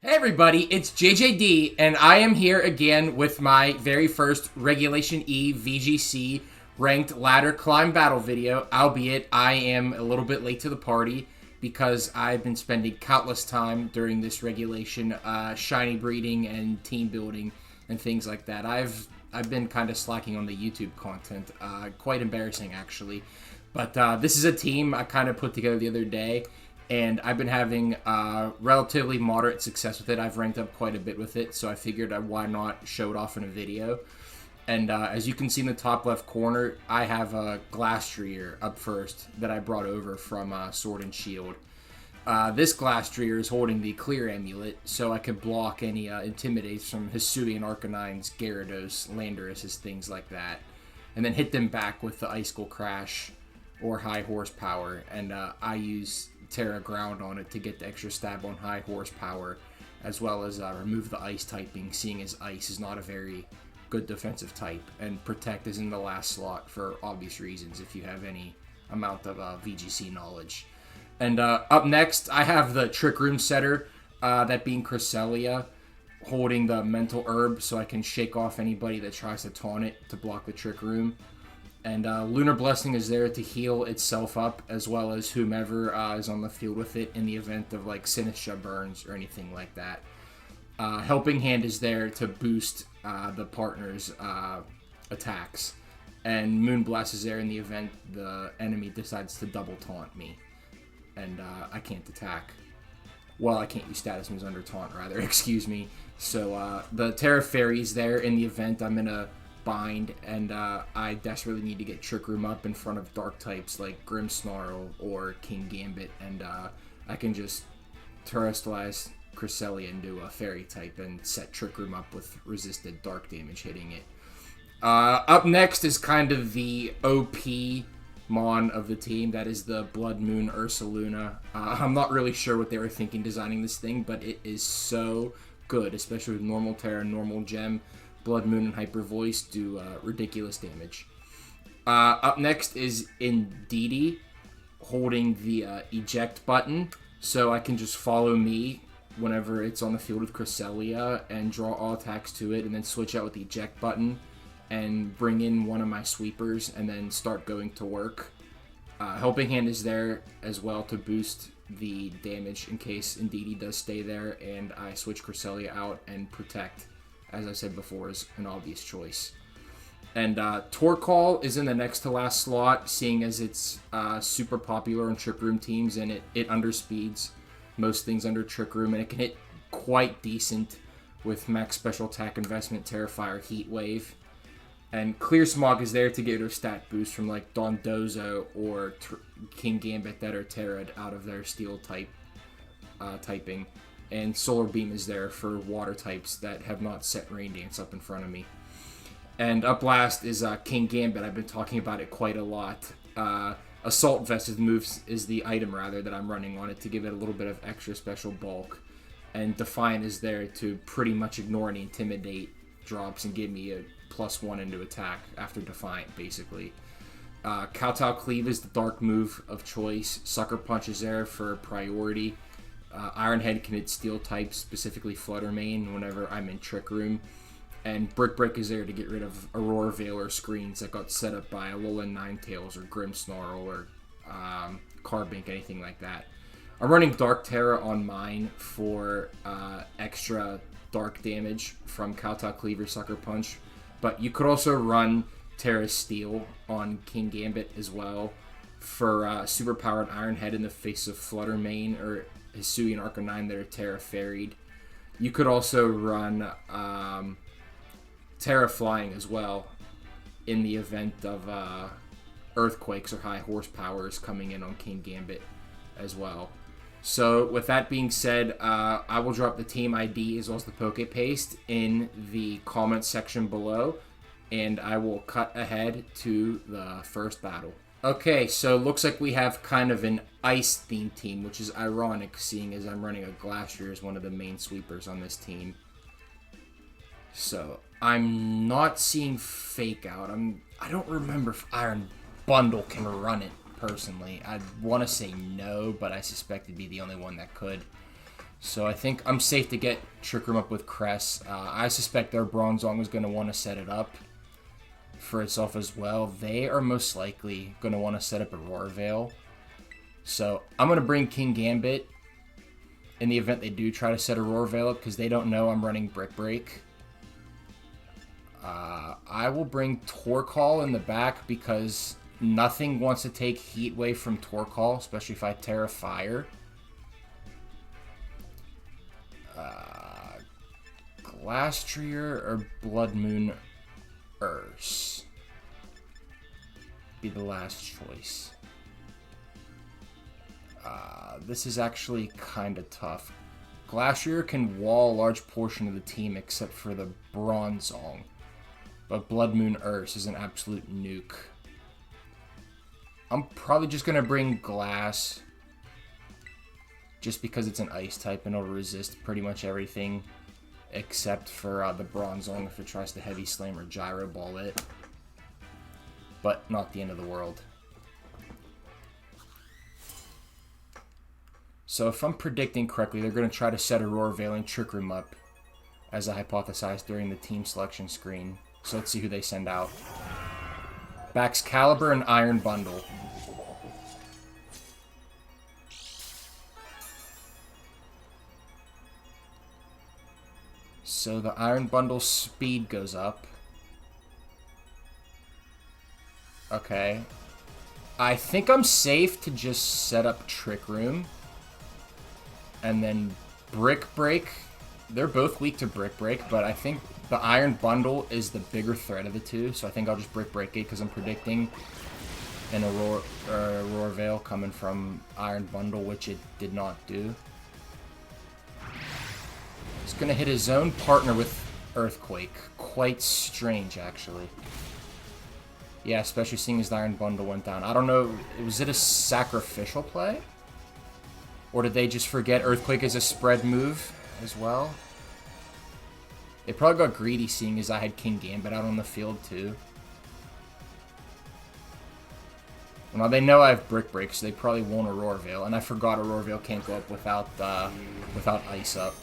Hey everybody, it's JJD, and I am here again with my very first Regulation E VGC ranked ladder climb battle video, albeit I am a little bit late to the party because I've been spending countless time during this regulation shiny breeding and team building and things like that. I've been kind of slacking on the YouTube content, quite embarrassing actually. But this is a team I kind of put together the other day, and I've been having relatively moderate success with it. I've ranked up quite a bit with it, so I figured why not show it off in a video. And as you can see in the top left corner, I have a Glastrier up first that I brought over from Sword and Shield. This Glastrier is holding the Clear Amulet, so I can block any Intimidates from Hisuian Arcanines, Gyarados, Landorus, things like that. And then hit them back with the Icicle Crash or High Horsepower, and I use Terra Ground on it to get the extra stab on High Horsepower, as well as remove the Ice typing, seeing as Ice is not a very good defensive type, and Protect is in the last slot for obvious reasons if you have any amount of VGC knowledge. And up next, I have the Trick Room setter, that being Cresselia, holding the Mental Herb so I can shake off anybody that tries to taunt it to block the Trick Room. And Lunar Blessing is there to heal itself up, as well as whomever is on the field with it in the event of like Sinistra burns or anything like that. Helping Hand is there to boost the partner's attacks. And Moonblast is there in the event the enemy decides to double taunt me. And I can't attack. Well, I can't use status moves under taunt, rather, excuse me. So the Terra Fairy is there in the event I'm in a bind, and I desperately need to get Trick Room up in front of dark types like Grimmsnarl or King Gambit, and I can just terrestrialize Cresselia into a fairy type and set Trick Room up with resisted dark damage hitting it. Up next is kind of the OP Mon of the team. That is the Blood Moon Ursaluna. I'm not really sure what they were thinking designing this thing, but it is so good, especially with normal Terra, normal Gem. Blood Moon and Hyper Voice do ridiculous damage. Up next is Indeedee, holding the eject button, so I can just follow me whenever it's on the field with Cresselia and draw all attacks to it, and then switch out with the eject button and bring in one of my sweepers and then start going to work. Helping Hand is there as well to boost the damage in case Indeedee does stay there, and I switch Cresselia out, and Protect, as I said before, is an obvious choice. And Torkoal is in the next to last slot, seeing as it's super popular on Trick Room teams, and it underspeeds most things under Trick Room, and it can hit quite decent with max special attack investment, Terrifier, Heat Wave. And Clear Smog is there to get a stat boost from like Dondozo or King Gambit that are Terra'd out of their Steel type typing. And Solar Beam is there for water types that have not set Rain Dance up in front of me. And up last is King Gambit. I've been talking about it quite a lot. Assault Vest is the item rather that I'm running on it to give it a little bit of extra special bulk. And Defiant is there to pretty much ignore any Intimidate drops and give me a +1 into attack after Defiant, basically. Kowtow Cleave is the dark move of choice. Sucker Punch is there for priority. Iron Head can hit Steel types, specifically Flutter Mane, whenever I'm in Trick Room. And Brick Break is there to get rid of Aurora Veil or screens that got set up by Alolan Ninetales or Grimmsnarl or Carbink, anything like that. I'm running Dark Terra on mine for extra dark damage from Kowtow Cleave or Sucker Punch. But you could also run Terra Steel on King Gambit as well for superpowered Iron Head in the face of Flutter Mane or Hisuian Arcanine that are Terra Fairied. You could also run Terra Flying as well in the event of Earthquakes or High Horsepowers coming in on King Gambit as well. So with that being said, I will drop the team ID as well as the PokePaste in the comments section below, and I will cut ahead to the first battle. Okay, so looks like we have kind of an ice-themed team, which is ironic, seeing as I'm running a Glastrier as one of the main sweepers on this team. So, I'm not seeing Fake Out. I don't remember if Iron Bundle can run it, personally. I'd want to say no, but I suspect it'd be the only one that could. So I think I'm safe to get Trick Room up with Cress. I suspect their Bronzong is going to want to set it up for itself as well. They are most likely going to want to set up a Aurora Veil. So I'm going to bring King Gambit in the event they do try to set Aurora Veil up, because they don't know I'm running Brick Break. I will bring Torkoal in the back because nothing wants to take Heat Wave from Torkoal, especially if I Terra Fire. Glastrier or Blood Moon Urse be the last choice. This is actually kind of tough. Glastrier can wall a large portion of the team except for the Bronzong, but Blood Moon Urse is an absolute nuke. I'm probably just going to bring Glass just because it's an ice type and it'll resist pretty much everything except for the Bronzong if it tries to Heavy Slam or Gyro Ball it. But not the end of the world. So if I'm predicting correctly, they're going to try to set Aurora Veil and Trick Room up, as I hypothesized during the team selection screen. So let's see who they send out. Baxcalibur and Iron Bundle. So the Iron Bundle speed goes up. Okay. I think I'm safe to just set up Trick Room. And then Brick Break. They're both weak to Brick Break, but I think the Iron Bundle is the bigger threat of the two. So I think I'll just Brick Break it because I'm predicting an Aurora Veil coming from Iron Bundle, which it did not do. It's going to hit his own partner with Earthquake. Quite strange, actually. Yeah, especially seeing as the Iron Bundle went down. I don't know, was it a sacrificial play? Or did they just forget Earthquake as a spread move as well? They probably got greedy seeing as I had King Gambit out on the field too. Well, now they know I have Brick Break, so they probably won't Aurora Veil. And I forgot Aurora Veil can't go up without Ice up.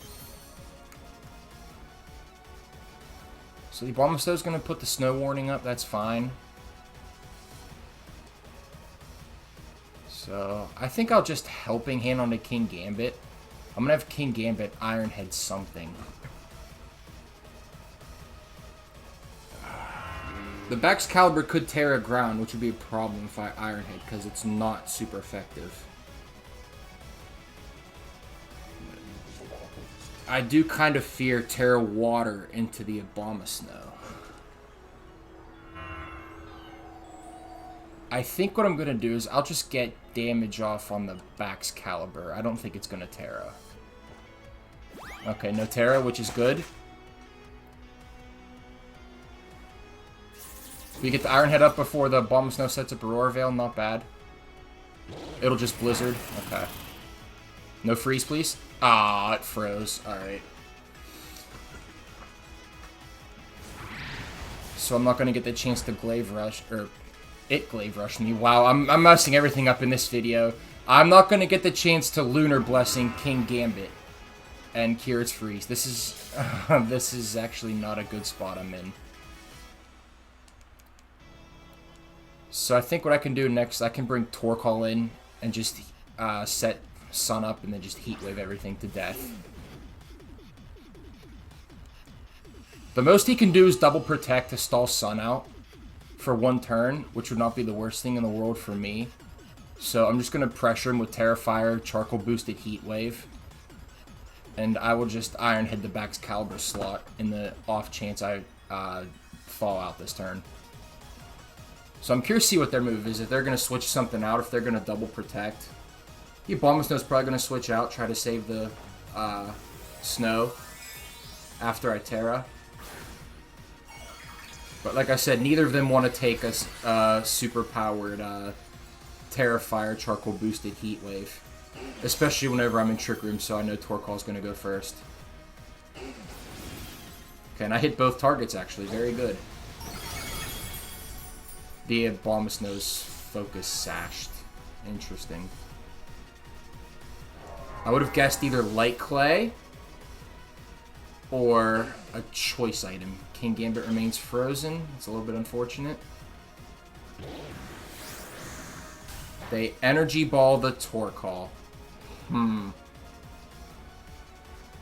So the Abomasnow is going to put the Snow Warning up, that's fine. So, I think I'll just Helping Hand onto King Gambit. I'm going to have King Gambit Iron Head something. The Baxcalibur could Terra Ground, which would be a problem if I Iron Head, because it's not super effective. I do kind of fear Terra Water into the Abomasnow. I think what I'm going to do is I'll just get damage off on the Baxcalibur. I don't think it's going to Terra. Okay, no Terra, which is good. We get the Iron Head up before the Abomasnow sets up Aurora Veil, not bad. It'll just Blizzard. Okay. No freeze, please. Ah, it froze. Alright. So I'm not going to get the chance to Glaive Rush, or it Glaive Rush me. Wow, I'm messing everything up in this video. I'm not going to get the chance to Lunar Blessing King Gambit and cure its freeze. This is, this is actually not a good spot I'm in. So I think what I can do next, I can bring Torkoal in and just set Sun up and then just Heat Wave everything to death. The most he can do is double protect to stall Sun out for one turn, which would not be the worst thing in the world for me. So I'm just going to pressure him with Terra Fire, Charcoal Boosted Heat Wave. And I will just Iron Head the Baxcalibur slot in the off chance I fall out this turn. So I'm curious to see what their move is. If they're going to switch something out, if they're going to double protect. The Abomasnow's probably going to switch out, try to save the snow after I Terra. But like I said, neither of them want to take a super-powered Terra Fire Charcoal Boosted Heat Wave. Especially whenever I'm in Trick Room, so I know Torkoal's going to go first. Okay, and I hit both targets actually, very good. The Abomasnow's focus sashed. Interesting. I would have guessed either Light Clay or a choice item. King Gambit remains frozen. It's a little bit unfortunate. They Energy Ball the Torkoal.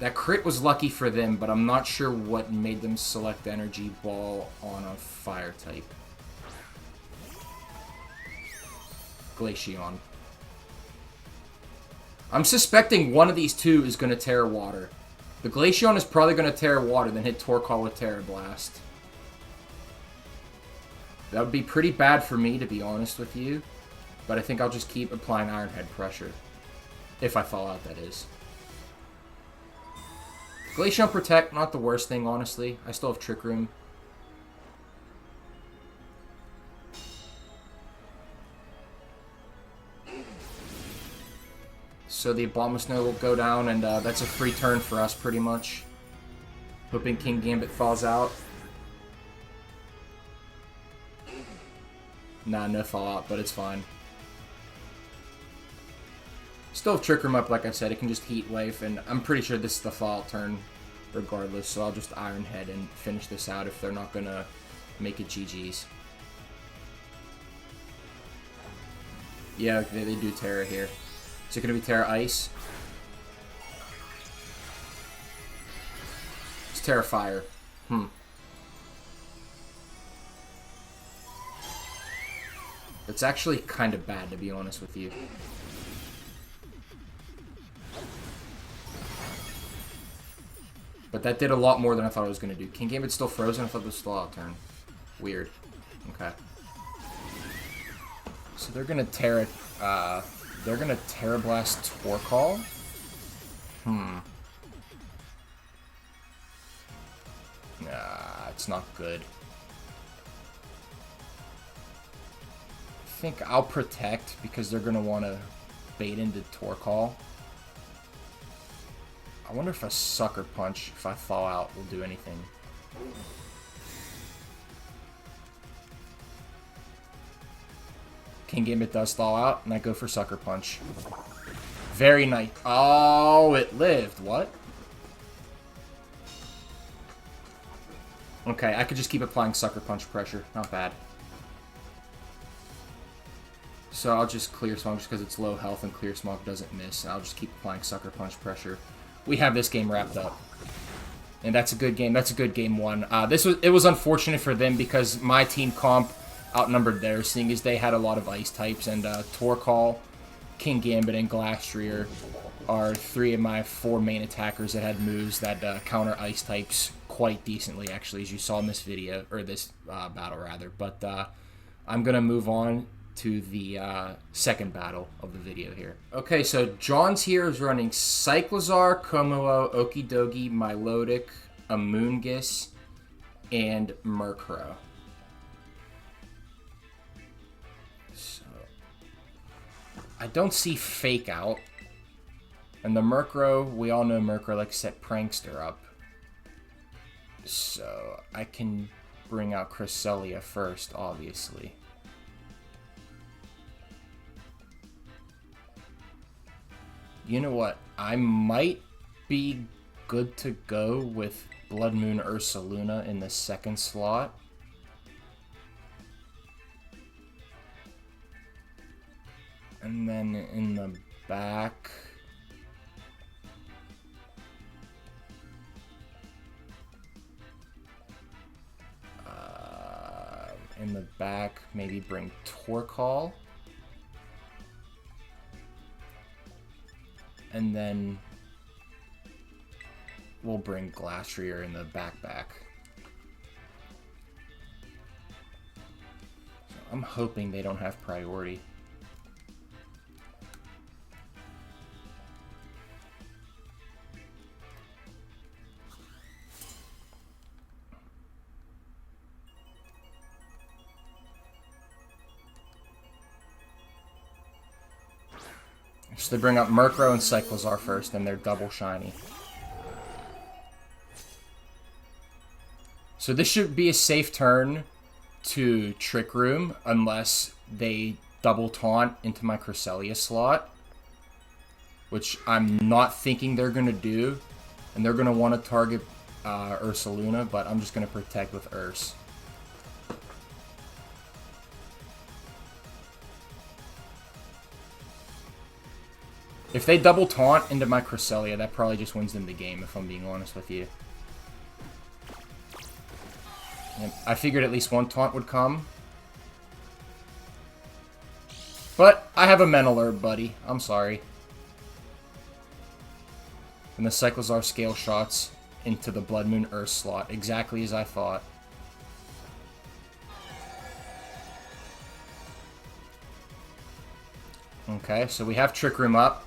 That crit was lucky for them, but I'm not sure what made them select Energy Ball on a fire type. Glaceon. I'm suspecting one of these two is going to Terra Water. The Glaceon is probably going to Terra Water, then hit Torkoal with Terra Blast. That would be pretty bad for me, to be honest with you. But I think I'll just keep applying Iron Head pressure. If I fall out, that is. Glaceon Protect, not the worst thing, honestly. I still have Trick Room. So the Abomasnow will go down, and that's a free turn for us, pretty much. Hoping King Gambit falls out. Nah, no fallout, but it's fine. Still have Trick Room up, like I said. It can just Heat Wave, and I'm pretty sure this is the fallout turn regardless, so I'll just Iron Head and finish this out if they're not going to make it GG's. Yeah, they do Terra here. Is it going to be Terra Ice? It's Terra Fire. It's actually kind of bad, to be honest with you. But that did a lot more than I thought it was going to do. King Gambit's still frozen. I thought this was fallout turn. Weird. Okay. So they're going to Terra... they're going to Terra Blast Torkoal? Nah, it's not good. I think I'll Protect because they're going to want to bait into Torkoal. I wonder if a Sucker Punch, if I fall out, will do anything. King Gambit does thaw out, and I go for Sucker Punch. Very nice. Oh, it lived. What? Okay, I could just keep applying Sucker Punch pressure. Not bad. So I'll just Clear Smog just because it's low health and Clear Smog doesn't miss. I'll just keep applying Sucker Punch pressure. We have this game wrapped up. And that's a good game. That's a good game one. It was unfortunate for them because my team comp outnumbered theirs, seeing as they had a lot of ice types, and Torkoal, King Gambit, and Glastrier are three of my four main attackers that had moves that counter ice types quite decently, actually, as you saw in this video, or this battle, rather. But I'm going to move on to the second battle of the video here. Okay, so John's here is running Cyclizar, Komodo, Okidogi, Milotic, Amoonguss, and Murkrow. So, I don't see Fake Out. And the Murkrow, we all know Murkrow likes to set Prankster up. So, I can bring out Cresselia first, obviously. You know what? I might be good to go with Blood Moon Ursaluna in the second slot. And then in the back... maybe bring Torkoal. And then we'll bring Glastrier in the back. So I'm hoping they don't have priority. So they bring up Murkrow and Cyclizar first, and they're double shiny. So this should be a safe turn to Trick Room, unless they double taunt into my Cresselia slot, which I'm not thinking they're going to do. And they're going to want to target Ursaluna, but I'm just going to protect with Urs. If they double taunt into my Cresselia, that probably just wins them the game, if I'm being honest with you. And I figured at least one taunt would come. But I have a Mental Herb, buddy. I'm sorry. And the Cyclozar scale shots into the Blood Moon Earth slot, exactly as I thought. Okay, so we have Trick Room up.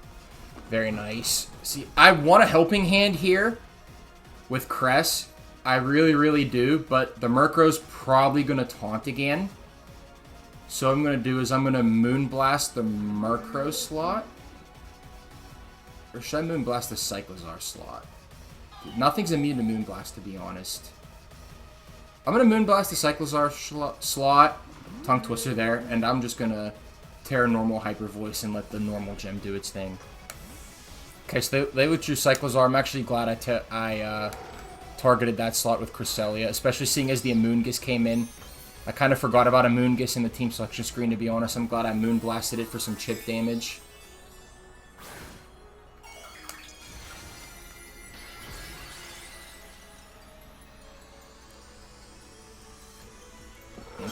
Very nice. See, I want a helping hand here with Cress. I really, really do, but the Murkrow's probably going to taunt again. So what I'm going to do is I'm going to Moonblast the Murkrow slot. Or should I Moonblast the Cyclozar slot? Dude, nothing's immune to Moonblast, to be honest. I'm going to Moonblast the Cyclozar slot. Tongue Twister there. And I'm just going to Terra Normal Hyper Voice and let the normal gem do its thing. Okay, so they withdrew Cyclozar. I'm actually glad I targeted that slot with Cresselia, especially seeing as the Amoonguss came in. I kind of forgot about Amoonguss in the team selection screen, to be honest. I'm glad I Moonblasted it for some chip damage.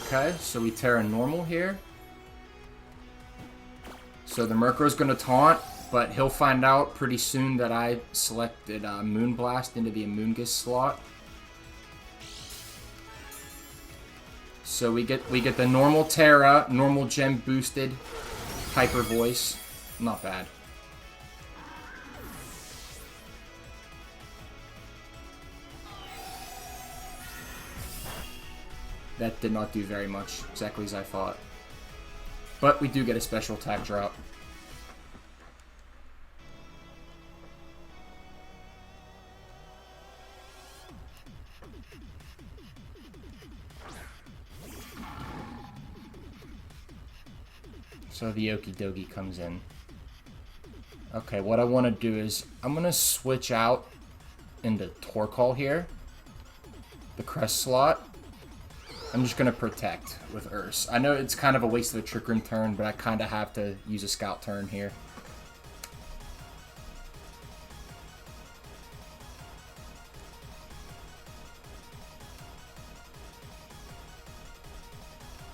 Okay, so we Terra Normal here. So the Murkrow's going to taunt, but he'll find out pretty soon that I selected Moonblast into the Amoonguss slot. So we get the normal Terra, normal gem boosted Hyper Voice. Not bad. That did not do very much, exactly as I thought. But we do get a special attack drop. So the Okie Dokie comes in. Okay, what I want to do is I'm going to switch out into Torkoal here. The Crest slot. I'm just going to protect with Urs. I know it's kind of a waste of a Trick Room turn, but I kind of have to use a Scout turn here.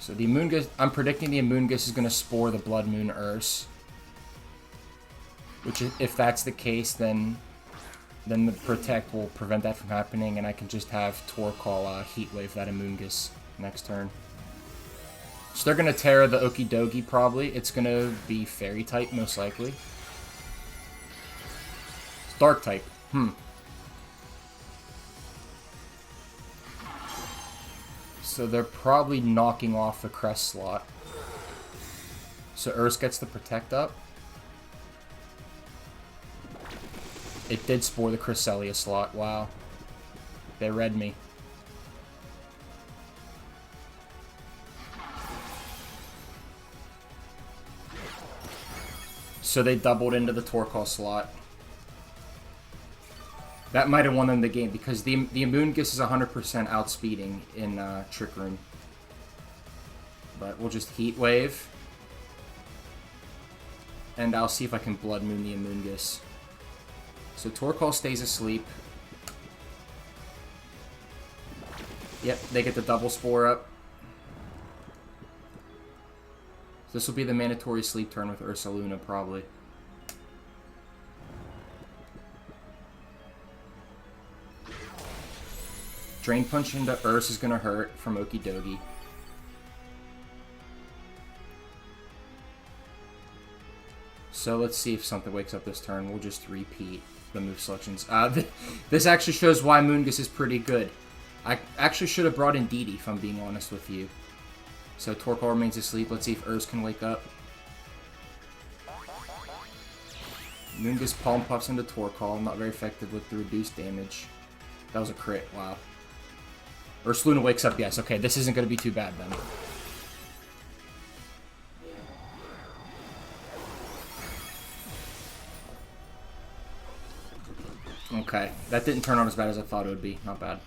So the Amoonguss, I'm predicting the Amoonguss is going to spore the Blood Moon Urs. Which, if that's the case, then the Protect will prevent that from happening, and I can just have Torkoal Heat Wave that Amoonguss next turn. So they're going to Terra the Okie Dokie, probably. It's going to be Fairy type, most likely. It's Dark type. So they're probably knocking off the Crest slot. So Urs gets the Protect up. It did spore the Cresselia slot. Wow. They read me. So they doubled into the Torkoal slot. That might have won them the game, because the Amoonguss is 100% outspeeding in Trick Room. But we'll just Heat Wave. And I'll see if I can Blood Moon the Amoonguss. So Torkoal stays asleep. Yep, they get the double Spore up. This will be the mandatory sleep turn with Ursaluna, probably. Drain Punch into Urs is going to hurt from Okie Dokie. So let's see if something wakes up this turn. We'll just repeat the move selections. This actually shows why Moonguss is pretty good. I actually should have brought in Didi, if I'm being honest with you. So Torkoal remains asleep. Let's see if Urs can wake up. Moonguss Palm Puffs into Torkoal. Not very effective with the reduced damage. That was a crit. Wow. Ursaluna wakes up. Yes. Okay, this isn't going to be too bad then. Okay, that didn't turn out as bad as I thought it would be. Not bad.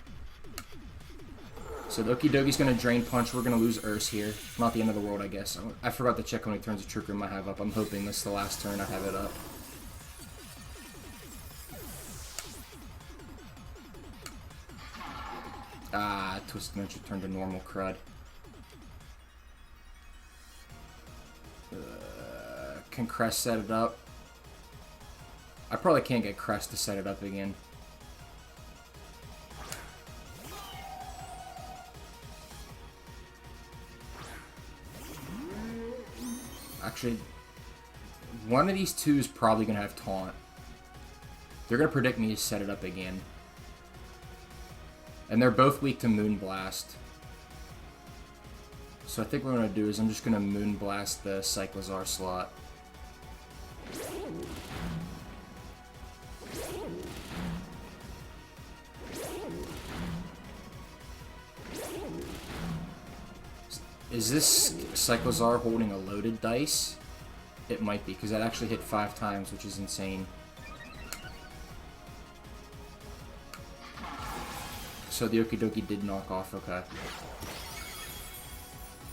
So the Okidogi's going to Drain Punch. We're going to lose Urs here. Not the end of the world, I guess. I forgot to check how many turns of Trick Room I have up. I'm hoping this is the last turn I have it up. Ah, Twisted Dimension turned to normal crud. Can Crest set it up? I probably can't get Crest to set it up again. Actually, one of these two is probably going to have Taunt. They're going to predict me to set it up again. And they're both weak to Moonblast. So I think what I'm going to do is I'm just going to Moonblast the Cyclozar slot. Is this Cyclozar holding a loaded dice? It might be, because that actually hit 5 times, which is insane. So the Okidogi did knock off, okay.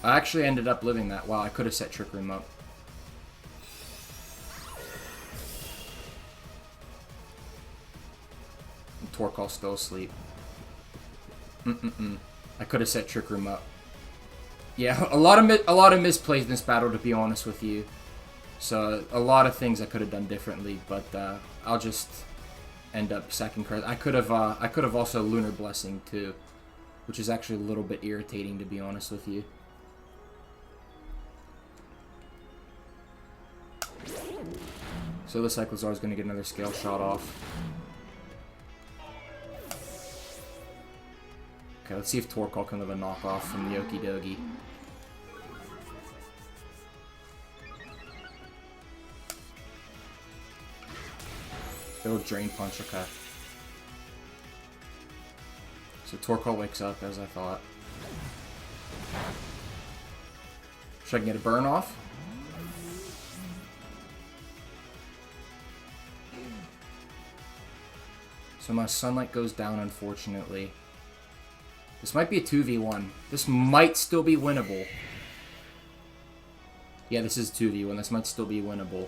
I actually ended up living that. Wow, I could have set Trick Room up. And Torkoal's still asleep. I could have set Trick Room up. Yeah, a lot of misplays in this battle, to be honest with you. So a lot of things I could have done differently, but I'll just end up sacking Crest. I could have also Lunar Blessing too, which is actually a little bit irritating, to be honest with you. So the Cyclozar is going to get another Scale Shot off. Okay, let's see if Torkoal can have a knockoff from the Okidogi. It'll Drain Punch, okay. So Torkoal wakes up, as I thought. Should I can get a burn off? So my Sunlight goes down, unfortunately. This might be a 2v1. This might still be winnable. Yeah, this is 2v1. This might still be winnable.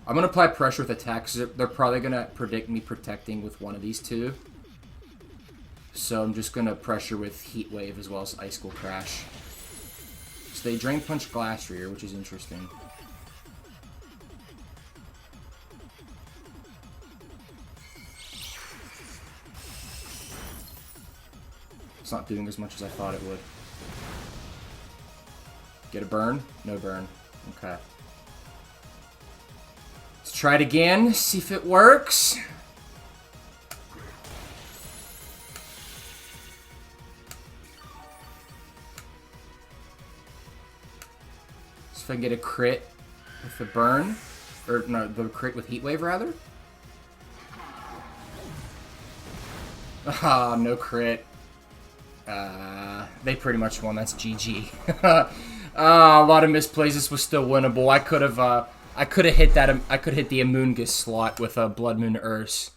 I'm going to apply pressure with attacks. They're probably going to predict me protecting with one of these two. So I'm just going to pressure with Heat Wave as well as Ice School Crash. So they Drain Punch Glass Rear, which is interesting. It's not doing as much as I thought it would. Get a burn? No burn. Okay. Let's try it again, see if it works. See if I can get a crit with the burn. Or, no, the crit with Heat Wave, rather. Ah, no crit. They pretty much won. That's GG. A lot of misplays. This was still winnable. I could have hit that. I could hit the Amoonguss slot with a Blood Moon Urs.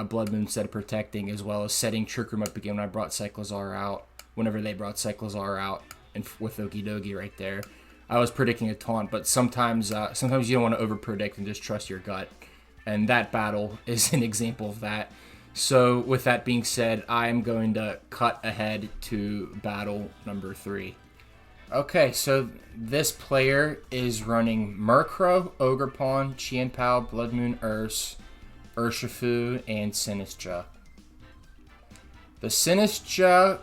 Blood Moon instead of protecting, as well as setting Trick Room up again when I brought Cyclozar out. Whenever they brought Cyclozar out, and with Okidogi right there, I was predicting a taunt. But sometimes you don't want to over predict and just trust your gut. And that battle is an example of that. So, with that being said, I'm going to cut ahead to battle number 3. Okay, so this player is running Murkrow, Ogerpon, Qianpao, Blood Moon Urs, Urshifu, and Sinistcha. The Sinistcha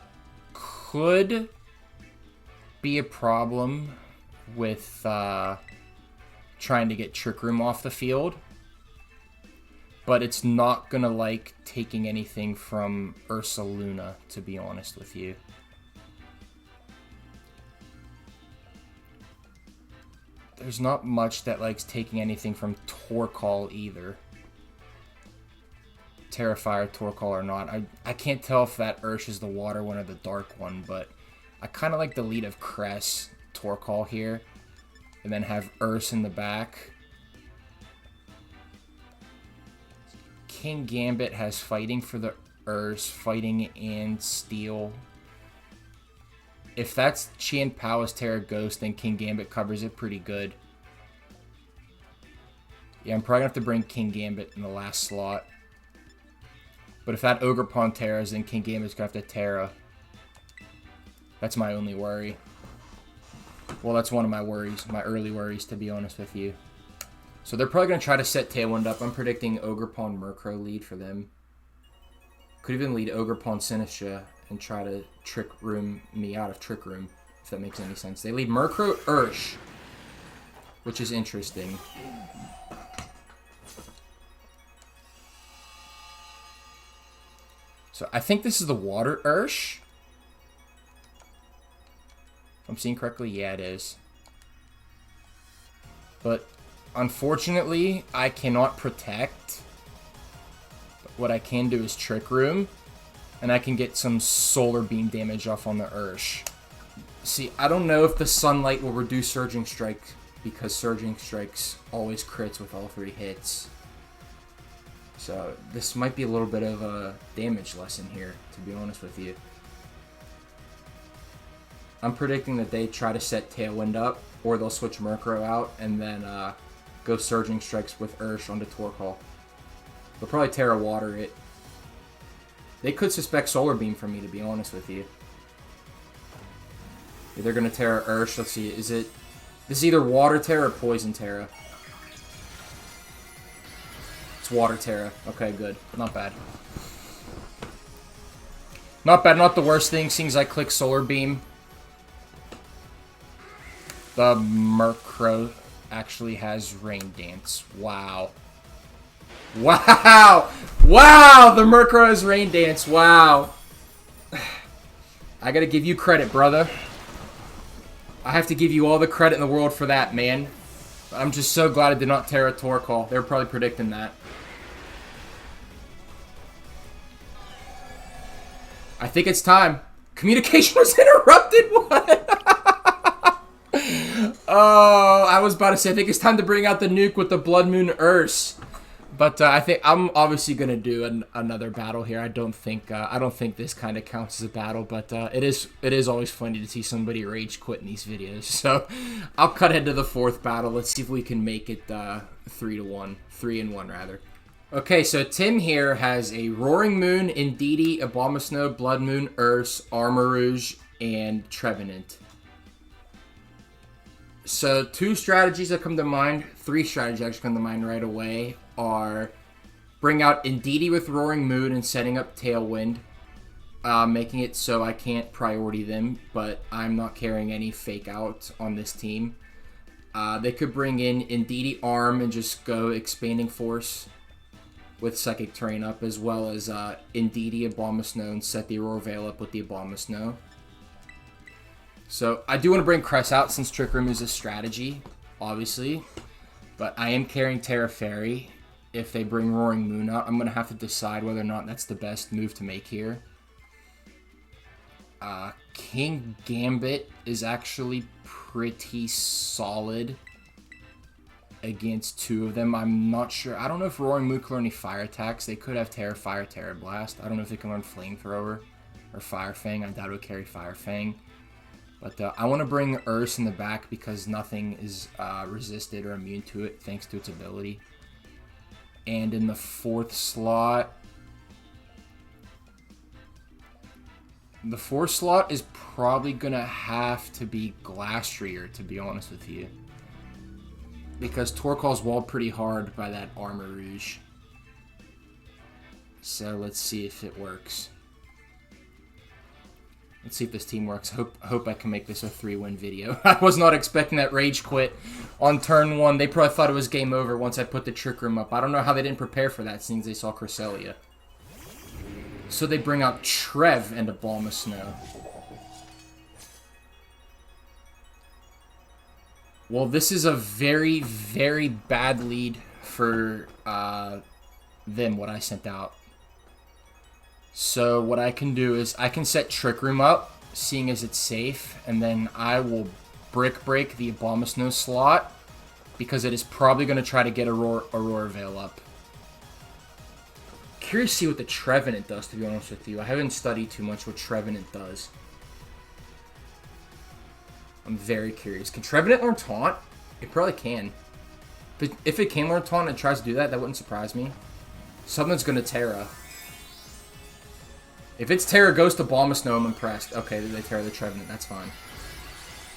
could be a problem with trying to get Trick Room off the field. But it's not going to like taking anything from Ursaluna, to be honest with you. There's not much that likes taking anything from Torkoal either. Terrifier, Torkoal or not. I can't tell if that Ursh is the water one or the dark one, but I kind of like the lead of Cress, Torkoal here. And then have Urs in the back. King Gambit has fighting for the Earth, fighting and steel. If that's Chien Pao's Terra Ghost, then King Gambit covers it pretty good. Yeah, I'm probably going to have to bring King Gambit in the last slot. But if that Ogerpon Terras, then King Gambit's going to have to Terra. That's my only worry. Well, that's one of my worries, my early worries, to be honest with you. So they're probably going to try to set Tailwind up. I'm predicting Ogerpon Murkrow lead for them. Could even lead Ogerpon Sinistcha and try to Trick Room me out of Trick Room, if that makes any sense. They lead Murkrow Ursh, which is interesting. So I think this is the Water Ursh. If I'm seeing correctly, yeah, it is. But unfortunately, I cannot protect. But what I can do is Trick Room, and I can get some Solar Beam damage off on the Ursh. See, I don't know if the Sunlight will reduce Surging Strike, because Surging Strikes always crits with all 3 hits. So this might be a little bit of a damage lesson here, to be honest with you. I'm predicting that they try to set Tailwind up, or they'll switch Murkrow out, and then go Surging Strikes with Ursh onto Torkoal. They'll probably Terra Water it. They could suspect Solar Beam from me, to be honest with you. Yeah, they're going to Terra Ursh. Let's see, is it... This is either Water Terra or Poison Terra. It's Water Terra. Okay, good. Not bad. Not bad, not the worst thing, seeing as I click Solar Beam. The Murkrow actually has Rain Dance. Wow. Wow! Wow! The Murkrow has Rain Dance. Wow. I gotta give you credit, brother. I have to give you all the credit in the world for that, man. I'm just so glad I did not Terra Torkoal. They were probably predicting that. I think it's time. Communication was interrupted? What? Oh, I was about to say, I think it's time to bring out the nuke with the Blood Moon Urse. But I think I'm obviously gonna do another battle here. I don't think this kind of counts as a battle, but it is always funny to see somebody rage quit in these videos. So I'll cut ahead to the 4th battle. Let's see if we can make it 3-1, 3-1 rather. Okay, so Tim here has a Roaring Moon, Indeedee, Abomasnow, Blood Moon, Urse, Armarouge, and Trevenant. So 2 strategies that come to mind, 3 strategies that actually come to mind right away are bring out Indeedee with Roaring Moon and setting up Tailwind, making it so I can't priority them, but I'm not carrying any fake out on this team. They could bring in Indeedee Arm and just go Expanding Force with Psychic Terrain up, as well as Indeedee Abomasnow and set the Aurora Veil up with the Abomasnow. So I do want to bring Cress out since Trick Room is a strategy, obviously. But I am carrying Terra Fairy. If they bring Roaring Moon out, I'm going to have to decide whether or not that's the best move to make here. King Gambit is actually pretty solid against 2 of them. I'm not sure. I don't know if Roaring Moon can learn any fire attacks. They could have Terra Fire, Terra Blast. I don't know if they can learn Flamethrower or Fire Fang. I doubt it would carry Fire Fang. But I want to bring Urse in the back because nothing is resisted or immune to it thanks to its ability. And in the 4th slot... The 4th slot is probably going to have to be Glastrier, to be honest with you. Because Torkoal's walled pretty hard by that Armarouge. So let's see if it works. Let's see if this team works. Hope I can make this a 3-win video. I was not expecting that rage quit on turn 1. They probably thought it was game over once I put the Trick Room up. I don't know how they didn't prepare for that since they saw Cresselia. So they bring out Trev and Abomasnow. Well, this is a very, very bad lead for them, what I sent out. So what I can do is I can set Trick Room up, seeing as it's safe, and then I will Brick Break the Abomasnow slot, because it is probably going to try to get Aurora Veil up. curious to see what the Trevenant does, to be honest with you. I haven't studied too much what Trevenant does. I'm very curious. Can Trevenant learn Taunt? It probably can. If it can learn Taunt and it tries to do that, that wouldn't surprise me. Something's going to Terra. If it's Terra Ghost to Balmasnow, I'm impressed. Okay, they Terra the Trevenant. That's fine.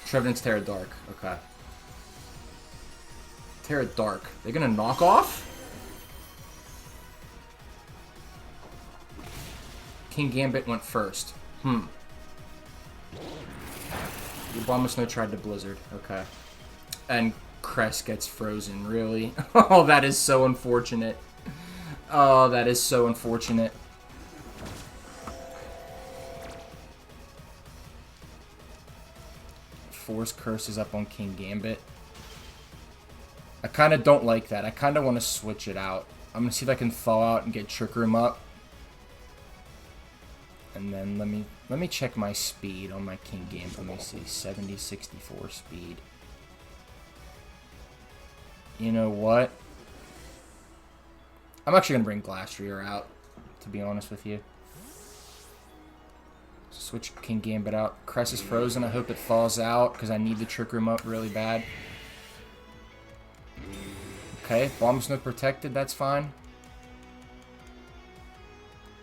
Trevenant's Terra Dark. Okay. Terra Dark. They're going to knock off? King Gambit went first. The Balmasnow tried to Blizzard. Okay. And Cress gets frozen. Really? Oh, that is so unfortunate. Oh, that is so unfortunate. Force curses up on King Gambit. I kind of don't like that. I kind of want to switch it out. I'm going to see if I can thaw out and get Trick Room up. And then let me check my speed on my King Gambit. Let me see. 70, 64 speed. You know what? I'm actually going to bring Glastrier out, to be honest with you. Switch King Gambit out. Cress is frozen. I hope it thaws out, because I need the Trick Room up really bad. Okay, Balmasnow protected. That's fine.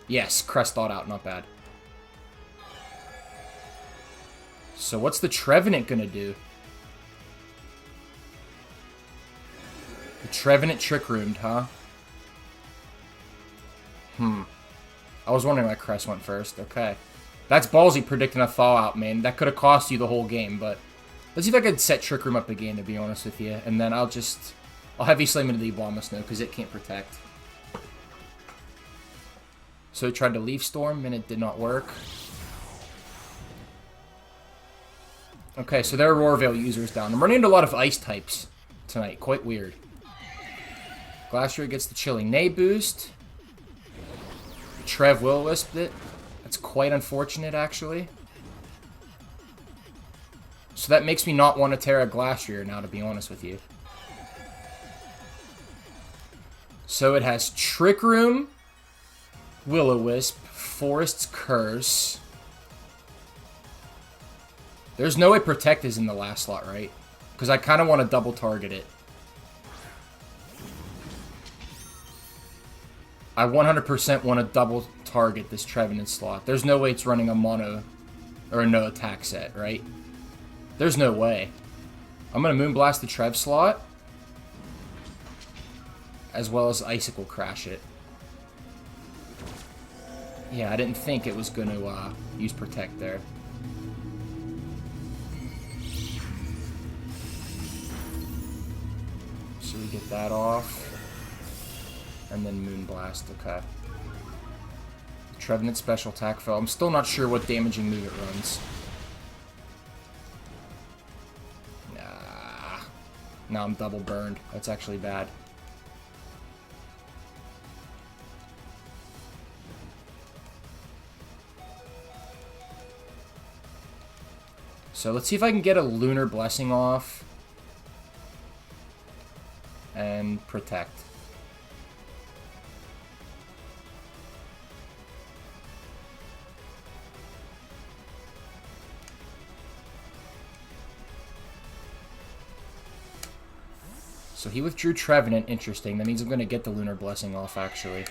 Yes, Cress thawed out. Not bad. So what's the Trevenant going to do? The Trevenant Trick Roomed, huh? I was wondering why Cress went first. Okay. That's ballsy predicting a thaw out, man. That could have cost you the whole game, but let's see if I could set Trick Room up again, to be honest with you. And then I'll Heavy Slam into the Balmasnow, because it can't protect. So it tried to Leaf Storm, and it did not work. Okay, so there are Aurora Veil users down. I'm running into a lot of ice types tonight. Quite weird. Glastrier gets the Chilling Neigh boost. Trev Will-O-Wisp it. That's quite unfortunate, actually. So that makes me not want to Terra Glastrier now, to be honest with you. So it has Trick Room, Will-O-Wisp, Forest's Curse. There's no way Protect is in the last slot, right? Because I kind of want to double target it. I 100% want to double target this Trevenant slot. There's no way it's running a mono or a no attack set, right? There's no way. I'm going to Moonblast the Trev slot, as well as Icicle Crash it. Yeah, I didn't think it was going to use Protect there. So we get that off. And then Moonblast, okay. Trevenant special attack fell. I'm still not sure what damaging move it runs. Nah. Now I'm double burned. That's actually bad. So let's see if I can get a Lunar Blessing off. And Protect. So he withdrew Trevenant. Interesting. That means I'm going to get the Lunar Blessing off, actually.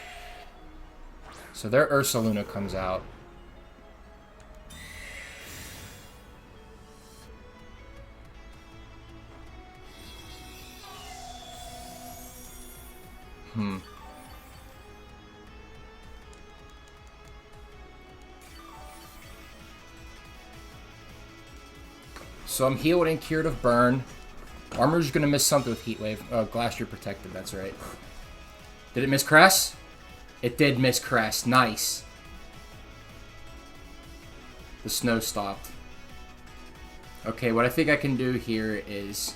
So their Ursaluna comes out. So I'm healed and cured of burn. Armor's gonna miss something with Heat Wave. Oh, Glastrier protected, that's right. Did it miss Cress? It did miss Cress. Nice. The snow stopped. Okay, what I think I can do here is...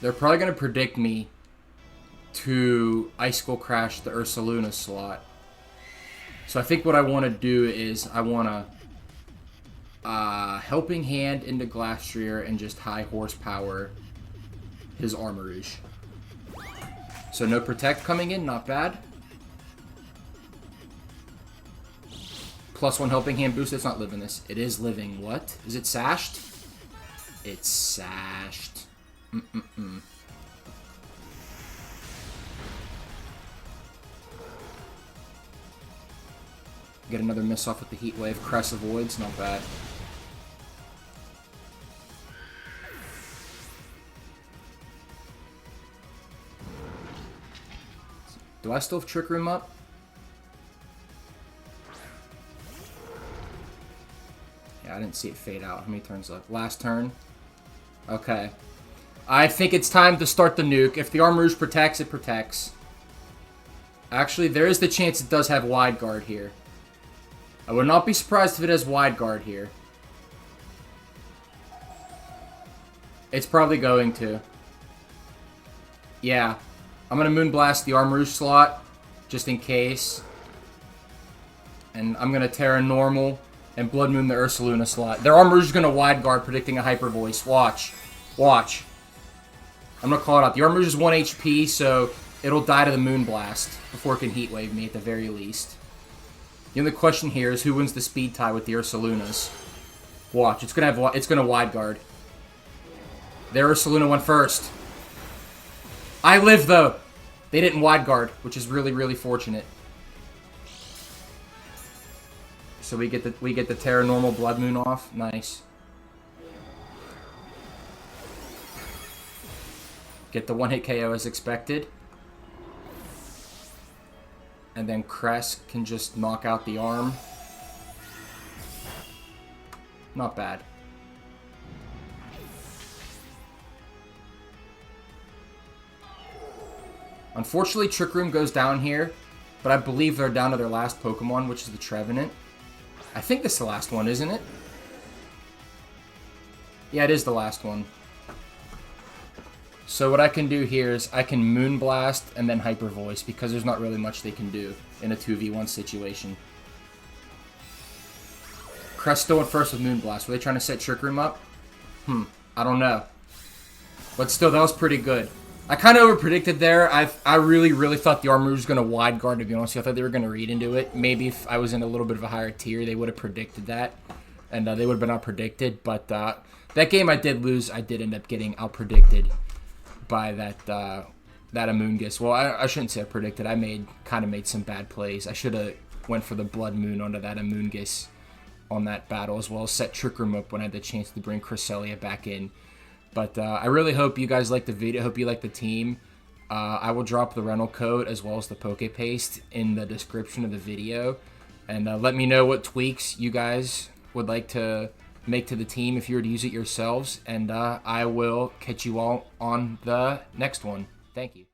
They're probably gonna predict me to Icicle Crash the Ursaluna slot. So I think what I want to do is I want to Helping Hand into Glastrier and just high horsepower his Armourouge. So no protect coming in, not bad. +1 helping hand boost. It's not living this. It is living. What? Is it sashed? It's sashed. Get another miss off with the heat wave. Cress avoids. Not bad. Do I still have Trick Room up? Yeah, I didn't see it fade out. How many turns left? Last turn. Okay. I think it's time to start the nuke. If the Armrouge protects, it protects. Actually, there is the chance it does have Wide Guard here. I would not be surprised if it has Wide Guard here. It's probably going to. Yeah. I'm going to Moonblast the Armrouge slot, just in case. And I'm going to Terra Normal and Blood Moon the Ursaluna slot. Their Armrouge is going to Wide Guard, predicting a Hyper Voice. Watch. Watch. I'm going to call it out. The Armrouge is 1 HP, so it'll die to the Moonblast before it can Heat Wave me at the very least. The only question here is who wins the speed tie with the Ursalunas. Watch, it's gonna Wide Guard. Their Ursaluna went first. I live though. They didn't Wide Guard, which is really, really fortunate. So we get the Terra Normal Blood Moon off. Nice. Get the 1-hit KO as expected. And then Cress can just knock out the arm. Not bad. Unfortunately, Trick Room goes down here, but I believe they're down to their last Pokemon, which is the Trevenant. I think this is the last one, isn't it? Yeah, it is the last one. So what I can do here is I can Moonblast and then Hyper Voice because there's not really much they can do in a 2v1 situation. Crest still went first with Moonblast. Were they trying to set Trick Room up? I don't know. But still, that was pretty good. I kind of over-predicted there. I really, really thought the Armrouge was going to Wide Guard, to be honest. I thought they were going to read into it. Maybe if I was in a little bit of a higher tier, they would have predicted that. And they would have been out-predicted. But that game I did lose. I did end up getting out-predicted by that Amoonguss. Well, I shouldn't say I predicted. I kind of made some bad plays. I should have went for the Blood Moon onto that Amoonguss on that battle, as well as set Trick Room up when I had the chance to bring Cresselia back in. But I really hope you guys like the video. I hope you like the team. I will drop the rental code as well as the PokePaste in the description of the video. And let me know what tweaks you guys would like to make to the team if you were to use it yourselves. And I will catch you all on the next one. Thank you.